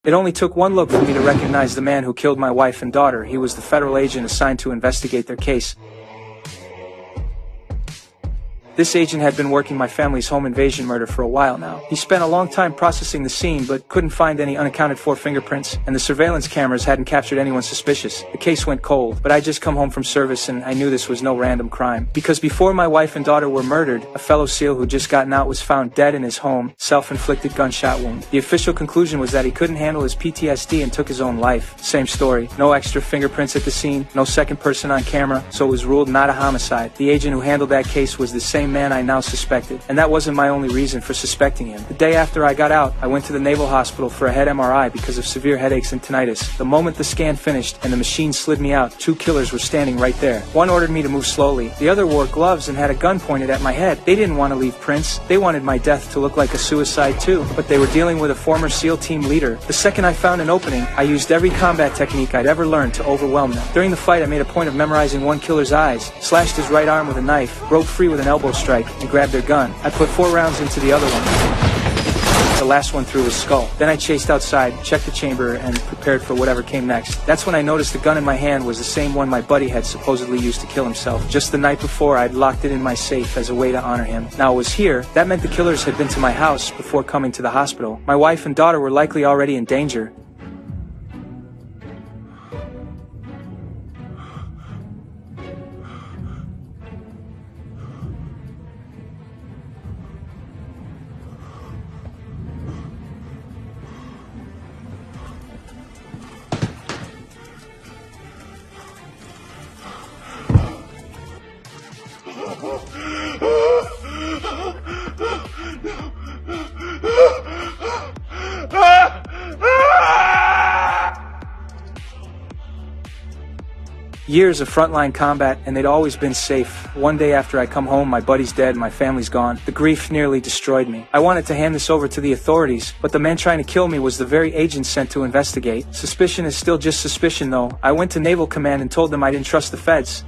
It only took one look for me to recognize the man who killed my wife and daughter. He was the federal agent assigned to investigate their case. This agent had been working my family's home invasion murder for a while now. He spent a long time processing the scene, but couldn't find any unaccounted for fingerprints, and the surveillance cameras hadn't captured anyone suspicious. The case went cold, but I'd just come home from service and I knew this was no random crime. Because before my wife and daughter were murdered, a fellow SEAL who'd just gotten out was found dead in his home, self-inflicted gunshot wound. The official conclusion was that he couldn't handle his PTSD and took his own life. Same story. No extra fingerprints at the scene, no second person on camera, so it was ruled not a homicide. The agent who handled that case was the same man I now suspected, and that wasn't my only reason for suspecting him. The day after I got out, I went to the Naval Hospital for a head MRI because of severe headaches and tinnitus. The moment the scan finished and the machine slid me out, two killers were standing right there. One ordered me to move slowly. The other wore gloves and had a gun pointed at my head. They didn't want to leave prints. They wanted my death to look like a suicide too, but they were dealing with a former SEAL team leader. The second I found an opening, I used every combat technique I'd ever learned to overwhelm them. During the fight, I made a point of memorizing one killer's eyes, slashed his right arm with a knife, broke free with an elbow strike, and grabbed their gun. I put 4 rounds into the other one. The last one through his skull. Then I chased outside, checked the chamber, and prepared for whatever came next. That's when I noticed the gun in my hand was the same one my buddy had supposedly used to kill himself. Just the night before, I'd locked it in my safe as a way to honor him. Now it was here. That meant the killers had been to my house before coming to the hospital. My wife and daughter were likely already in danger. Years of frontline combat, and they'd always been safe. One day after I come home, my buddy's dead and my family's gone. The grief nearly destroyed me. I wanted to hand this over to the authorities, but the man trying to kill me was the very agent sent to investigate. Suspicion is still just suspicion though. I went to Naval Command and told them I didn't trust the feds.